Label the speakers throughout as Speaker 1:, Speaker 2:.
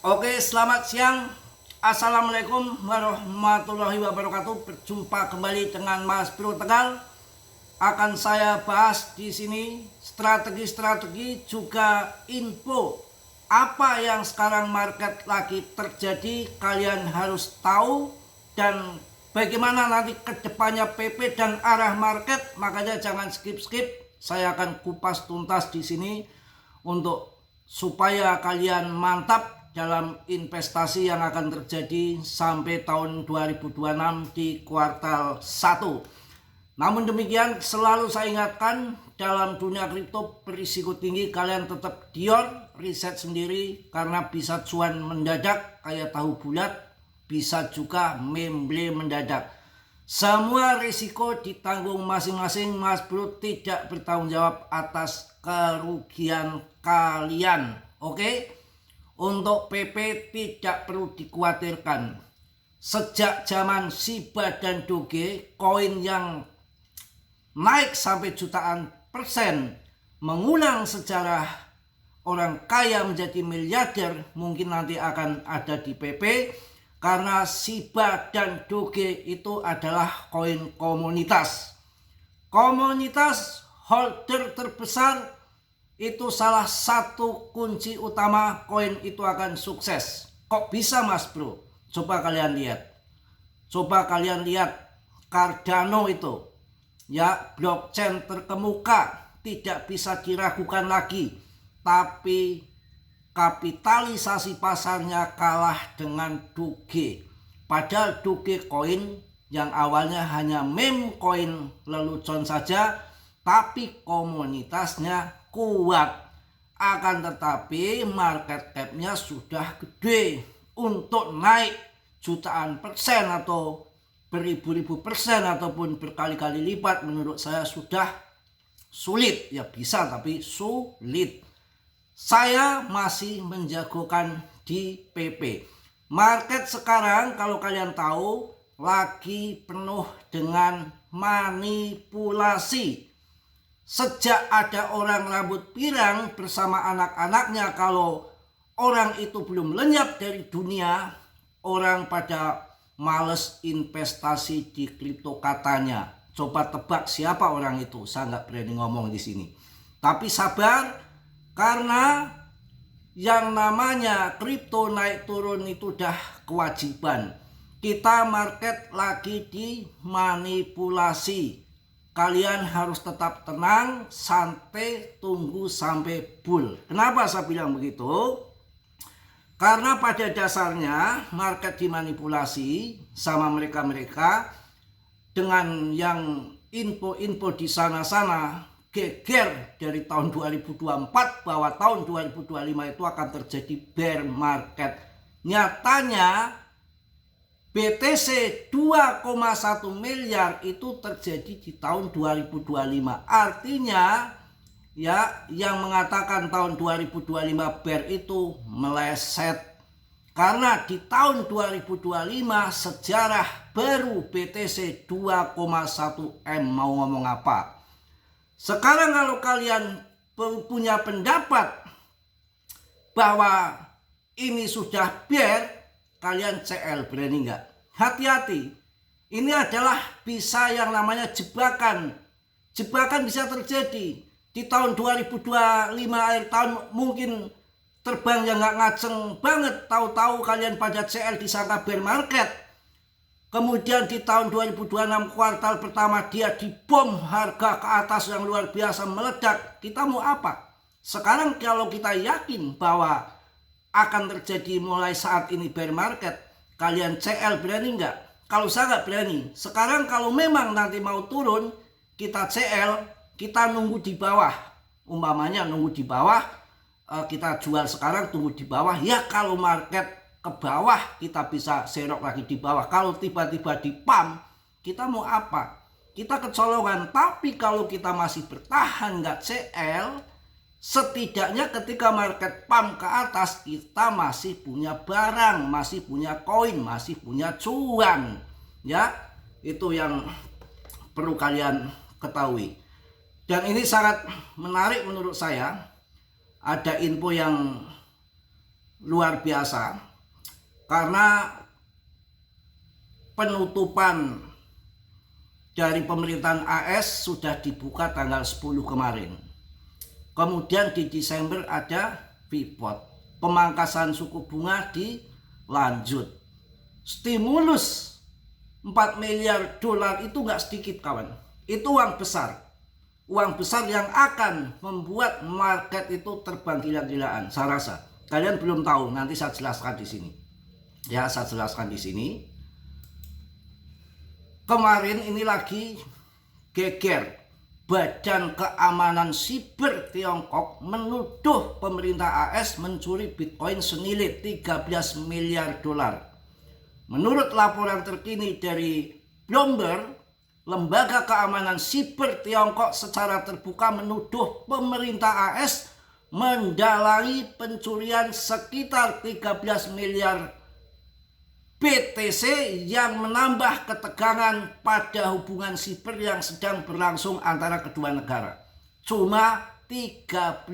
Speaker 1: Oke, selamat siang. Assalamualaikum warahmatullahi wabarakatuh. Berjumpa kembali dengan Mas Bro Tegal. Akan saya bahas di sini strategi-strategi juga info apa yang sekarang market lagi terjadi. Kalian harus tahu dan bagaimana nanti kedepannya PP dan arah market. Makanya jangan skip-skip. Saya akan kupas tuntas di sini untuk supaya kalian mantap dalam investasi yang akan terjadi sampai tahun 2026 di kuartal 1. Namun demikian, selalu saya ingatkan, dalam dunia kripto berisiko tinggi, kalian tetap dior, riset sendiri, karena bisa cuan mendadak kayak tahu bulat, bisa juga memble mendadak. Semua risiko ditanggung masing-masing. Mas Bro tidak bertanggung jawab atas kerugian kalian. Oke? Untuk PP tidak perlu dikhawatirkan. Sejak zaman Shiba dan Doge, koin yang naik sampai jutaan persen, mengulang sejarah orang kaya menjadi miliarder, mungkin nanti akan ada di PP. Karena Shiba dan Doge itu adalah koin komunitas. Komunitas holder terbesar itu salah satu kunci utama koin itu akan sukses. Kok bisa, Mas Bro? Coba kalian lihat. Coba kalian lihat Cardano itu. Ya, blockchain terkemuka, tidak bisa diragukan lagi. Tapi kapitalisasi pasarnya kalah dengan Doge. Padahal Doge coin yang awalnya hanya meme coin lelucon saja, tapi komunitasnya kuat. Akan tetapi market cap-nya sudah gede. Untuk naik jutaan persen atau beribu-ribu persen ataupun berkali-kali lipat, menurut saya sudah sulit. Ya bisa, tapi sulit. Saya masih menjagokan di PP. Market sekarang kalau kalian tahu lagi penuh dengan manipulasi. Sejak ada orang rambut pirang bersama anak-anaknya, kalau orang itu belum lenyap dari dunia, orang pada males investasi di kripto katanya. Coba tebak siapa orang itu? Saya nggak berani ngomong di sini. Tapi sabar, karena yang namanya kripto naik turun itu udah kewajiban. Kita market lagi dimanipulasi. Kalian harus tetap tenang, santai, tunggu sampai bull. Kenapa saya bilang begitu? Karena pada dasarnya market dimanipulasi sama mereka-mereka dengan yang info-info di sana-sana geger dari tahun 2024 bahwa tahun 2025 itu akan terjadi bear market. Nyatanya BTC 2,1 miliar itu terjadi di tahun 2025. Artinya ya, yang mengatakan tahun 2025 bear itu meleset. Karena di tahun 2025 sejarah baru BTC 2,1 M. Mau ngomong apa? Sekarang kalau kalian punya pendapat bahwa ini sudah bear, kalian CL, berani nggak? Hati-hati. Ini adalah bisa yang namanya jebakan. Jebakan bisa terjadi. Di tahun 2025 akhir tahun mungkin terbang yang nggak ngaceng banget. Tahu-tahu kalian pada CL disangka bear market. Kemudian di tahun 2026 kuartal pertama dia dibom, harga ke atas yang luar biasa meledak. Kita mau apa? Sekarang kalau kita yakin bahwa akan terjadi mulai saat ini bear market, kalian CL berani nggak? Kalau saya nggak berani. Sekarang kalau memang nanti mau turun, kita CL, kita nunggu di bawah. Umpamanya nunggu di bawah, kita jual sekarang, tunggu di bawah. Ya kalau market ke bawah, kita bisa serok lagi di bawah. Kalau tiba-tiba di pump, kita mau apa? Kita kecolongan. Tapi kalau kita masih bertahan nggak CL, setidaknya ketika market pump ke atas, kita masih punya barang, masih punya koin, masih punya cuan. Ya, itu yang perlu kalian ketahui. Dan ini sangat menarik menurut saya. Ada info yang luar biasa karena penutupan dari pemerintahan AS sudah dibuka tanggal 10 kemarin. Kemudian di Desember ada pivot. Pemangkasan suku bunga dilanjut. Stimulus 4 miliar dolar itu nggak sedikit kawan. Itu uang besar. Uang besar yang akan membuat market itu terbang gila-gilaan. Saya rasa. Kalian belum tahu, nanti saya jelaskan di sini. Ya, saya jelaskan di sini. Kemarin ini lagi geger. Badan Keamanan Siber Tiongkok menuduh pemerintah AS mencuri Bitcoin senilai 13 miliar dolar. Menurut laporan terkini dari Bloomberg, Lembaga Keamanan Siber Tiongkok secara terbuka menuduh pemerintah AS mendalangi pencurian sekitar 13 miliar BTC yang menambah ketegangan pada hubungan siber yang sedang berlangsung antara kedua negara. Cuma 13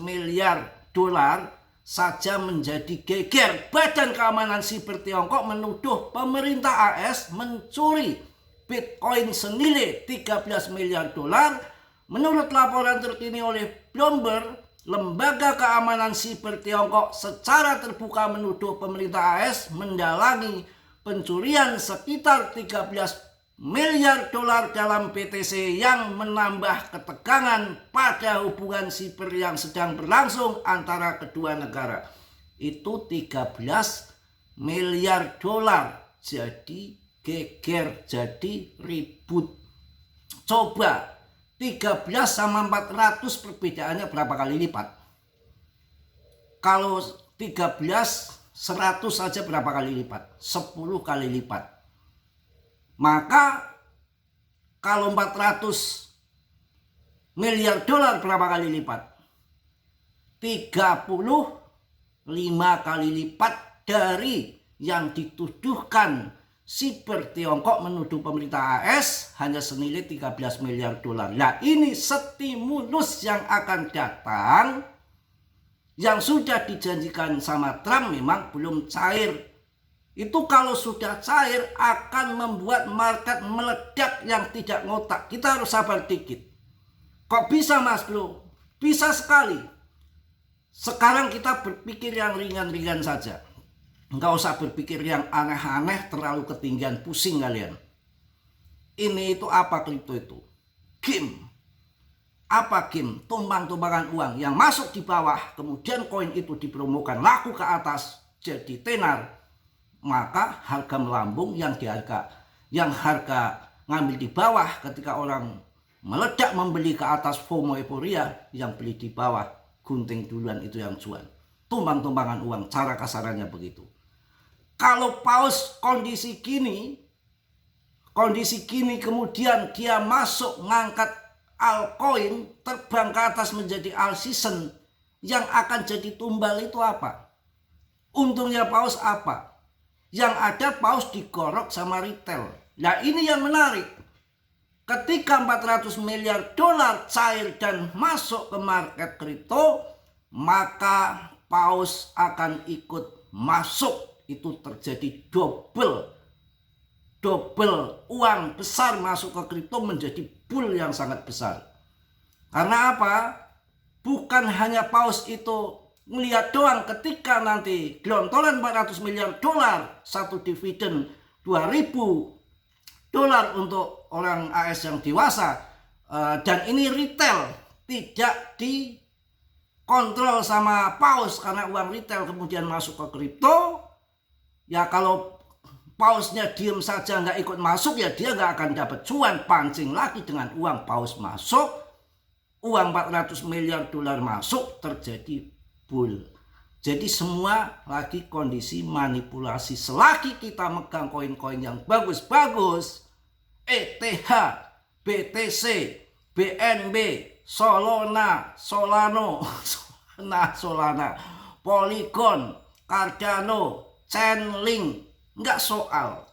Speaker 1: miliar dolar saja menjadi geger. Badan Keamanan Siber Tiongkok menuduh pemerintah AS mencuri Bitcoin senilai 13 miliar dolar. Menurut laporan terkini oleh Bloomberg, Lembaga Keamanan Siber Tiongkok secara terbuka menuduh pemerintah AS mendalangi pencurian sekitar 13 miliar dolar dalam BTC yang menambah ketegangan pada hubungan siber yang sedang berlangsung antara kedua negara. Itu 13 miliar dolar. Jadi geger, jadi ribut. Coba 13 sama 400 perbedaannya berapa kali lipat? Kalau 13, 100 saja berapa kali lipat? 10 kali lipat. Maka kalau 400 miliar dolar berapa kali lipat? 35 kali lipat dari yang dituduhkan Siber Tiongkok menuduh pemerintah AS hanya senilai 13 miliar dolar. Nah, ini stimulus yang akan datang yang sudah dijanjikan sama Trump memang belum cair. Itu kalau sudah cair akan membuat market meledak yang tidak ngotak. Kita harus sabar dikit. Kok bisa Mas Bro? Bisa sekali. Sekarang kita berpikir yang ringan-ringan saja. Nggak usah berpikir yang aneh-aneh, terlalu ketinggian, pusing kalian. Ini itu apa kripto itu? Game. Apa game? Tumbang-tumbangan uang yang masuk di bawah, kemudian koin itu dipromokan laku ke atas, jadi tenar. Maka harga melambung, yang harga ngambil di bawah ketika orang meledak membeli ke atas FOMO euforia, yang beli di bawah gunting duluan itu yang jual. Tumbang-tumbangan uang, cara kasarannya begitu. Kalau paus kondisi kini kemudian dia masuk ngangkat altcoin terbang ke atas menjadi alt season, yang akan jadi tumbal itu apa? Untungnya paus apa? Yang ada paus digorok sama retail. Nah, ini yang menarik. Ketika 400 miliar dolar cair dan masuk ke market kripto, maka paus akan ikut masuk. Itu terjadi double uang besar masuk ke kripto, menjadi bull yang sangat besar. Karena apa? Bukan hanya paus itu melihat doang ketika nanti gelontoran 400 miliar dolar, satu dividen 2.000 dolar untuk orang AS yang dewasa, dan ini retail, tidak dikontrol sama paus karena uang retail kemudian masuk ke kripto. Ya kalau pausnya diem saja nggak ikut masuk, ya dia nggak akan dapat cuan. Pancing lagi dengan uang paus masuk, uang 400 miliar dolar masuk, terjadi bull. Jadi semua lagi kondisi manipulasi. Selagi kita megang koin-koin yang bagus-bagus, ETH, BTC, BNB, Solana, Polygon, Cardano, Chainlink, nggak soal.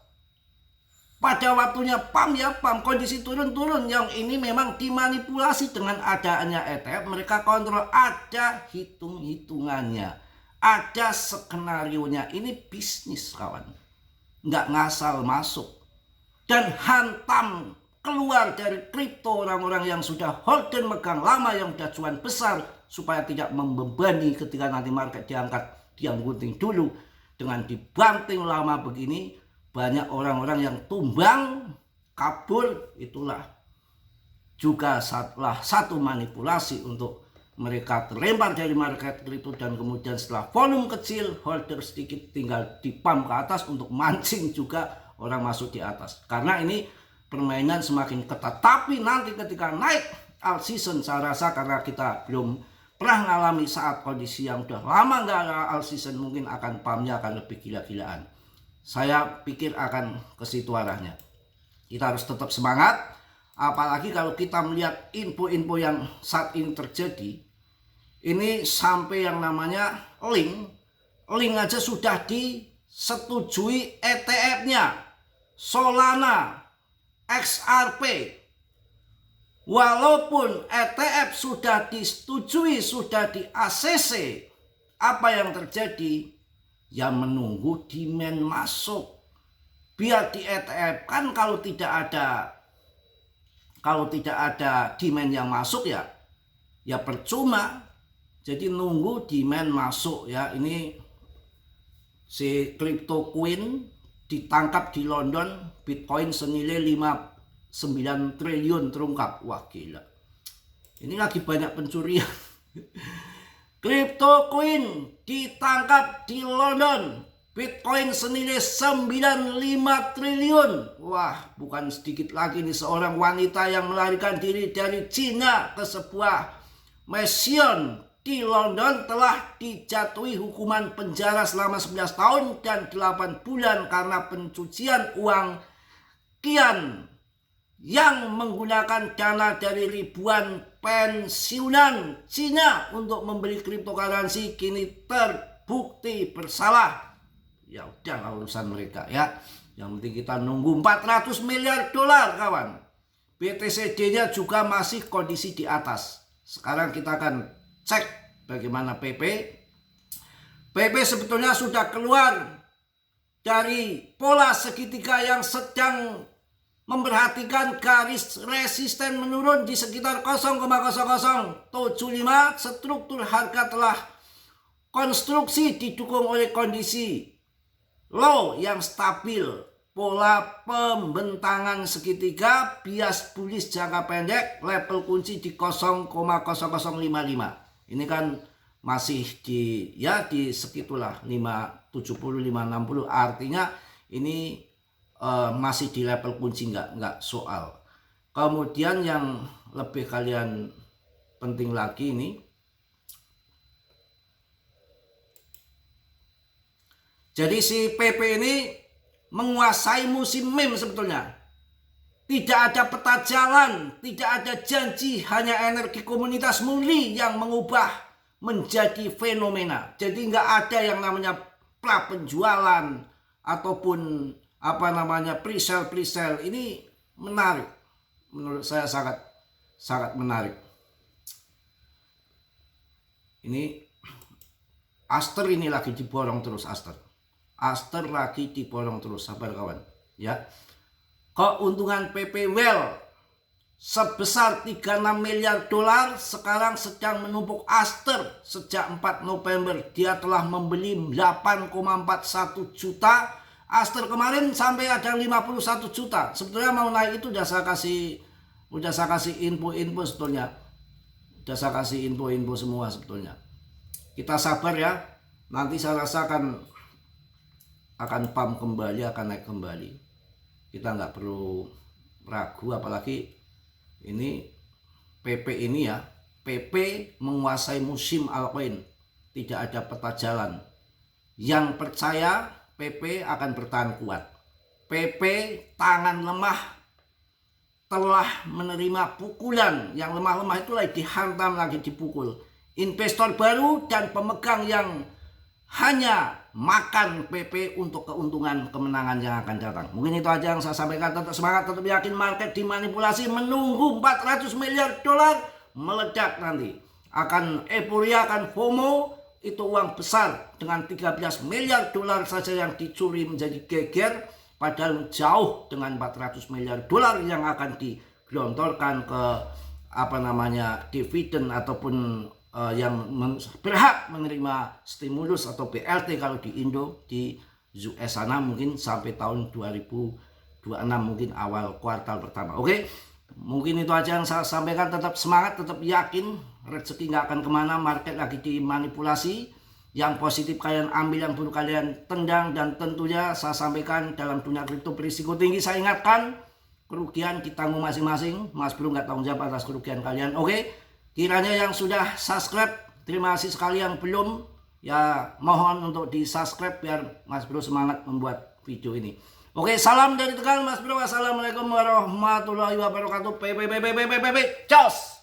Speaker 1: Pada waktunya pam ya pam, kondisi turun-turun, yang ini memang dimanipulasi dengan adanya ETF. Mereka kontrol, ada hitung-hitungannya, Ada skenarionya. Ini bisnis kawan, nggak ngasal masuk dan hantam keluar dari kripto orang-orang yang sudah hold dan megang lama, yang sudah cuan besar, supaya tidak membebani ketika nanti market diangkat, dia gunting dulu. Dengan dibanting lama begini, banyak orang-orang yang tumbang, kabur. Itulah juga satu manipulasi untuk mereka terlempar dari market kripto, dan kemudian setelah volume kecil, holder sedikit, tinggal dipump ke atas untuk mancing juga orang masuk di atas. Karena ini permainan semakin ketat. Tapi nanti ketika naik all season, saya rasa karena kita belum pernah mengalami saat kondisi yang udah lama nggak ada all season, mungkin akan pumpnya akan lebih gila-gilaan. Saya pikir akan ke situ arahnya. Kita harus tetap semangat, apalagi kalau kita melihat info-info yang saat ini terjadi. Ini sampai yang namanya link aja sudah disetujui ETF-nya Solana, XRP. Walaupun ETF sudah disetujui, sudah di ACC, apa yang terjadi? Ya menunggu demand masuk. Biar di ETF kan kalau tidak ada demand yang masuk ya percuma. Jadi nunggu demand masuk ya. Ini si crypto queen ditangkap di London, Bitcoin senilai 9 triliun terungkap. Wah gila. Ini lagi banyak pencurian. Crypto queen ditangkap di London, Bitcoin senilai 95 triliun. Wah, bukan sedikit lagi nih, seorang wanita yang melarikan diri dari Cina ke sebuah mansion di London telah dijatuhi hukuman penjara selama 11 tahun dan 8 bulan karena pencucian uang kian yang menggunakan dana dari ribuan pensiunan Cina untuk membeli cryptocurrency, kini terbukti bersalah. Ya udahlah urusan mereka ya. Yang penting kita nunggu 400 miliar dolar kawan. BTCD-nya juga masih kondisi di atas. Sekarang kita akan cek bagaimana PP. PP sebetulnya sudah keluar dari pola segitiga yang sedang memperhatikan garis resisten menurun di sekitar 0,0075. Struktur harga telah konstruksi didukung oleh kondisi low yang stabil, pola pembentangan segitiga, bias bullish jangka pendek, level kunci di 0,0055. Ini kan masih di sekitulah 570 560, artinya ini masih di level kunci, nggak soal. Kemudian yang lebih kalian penting lagi ini, jadi si PP ini menguasai musim meme sebetulnya. Tidak ada peta jalan, tidak ada janji, hanya energi komunitas murni yang mengubah menjadi fenomena. Jadi nggak ada yang namanya pra penjualan ataupun pre-sale. Ini menarik, menurut saya sangat menarik. Ini Aster ini lagi diborong terus, Aster lagi diborong terus, sabar kawan ya. Keuntungan PP Well sebesar 36 miliar dolar sekarang sedang menumpuk Aster. Sejak 4 November dia telah membeli 8,41 juta. Aster kemarin sampai ada 51 juta. Sebetulnya mau naik itu udah saya kasih info sebetulnya. Udah saya kasih info semua sebetulnya. Kita sabar ya. Nanti saya rasa akan pump kembali, akan naik kembali. Kita nggak perlu ragu, apalagi ini PP ini ya. PP menguasai musim altcoin. Tidak ada peta jalan. Yang percaya PP akan bertahan kuat. PP tangan lemah telah menerima pukulan. Yang lemah-lemah itu lagi dihantam, lagi dipukul. Investor baru dan pemegang yang hanya makan PP untuk keuntungan kemenangan yang akan datang. Mungkin itu aja yang saya sampaikan. Tetap semangat, tetap yakin, market dimanipulasi, menunggu 400 miliar dolar meledak nanti. Akan euforia, akan FOMO, itu uang besar dengan 13 miliar dolar saja yang dicuri menjadi geger, padahal jauh dengan 400 miliar dolar yang akan digelontorkan ke dividen ataupun yang berhak menerima stimulus atau BLT kalau di Indo, di US sana mungkin sampai tahun 2026 mungkin awal kuartal pertama. Oke, mungkin itu aja yang saya sampaikan. Tetap semangat, tetap yakin rezeki nggak akan kemana, market lagi dimanipulasi. Yang positif kalian ambil, yang buruk kalian tendang. Dan tentunya saya sampaikan dalam dunia kripto berisiko tinggi, saya ingatkan kerugian ditanggung masing-masing. Mas Bro nggak tanggung jawab atas kerugian kalian. Oke, kiranya yang sudah subscribe, terima kasih sekali. Yang belum, ya mohon untuk di subscribe biar Mas Bro semangat membuat video ini. Oke, salam dari Tegal Mas Bro. Wassalamualaikum warahmatullahi wabarakatuh. Jos.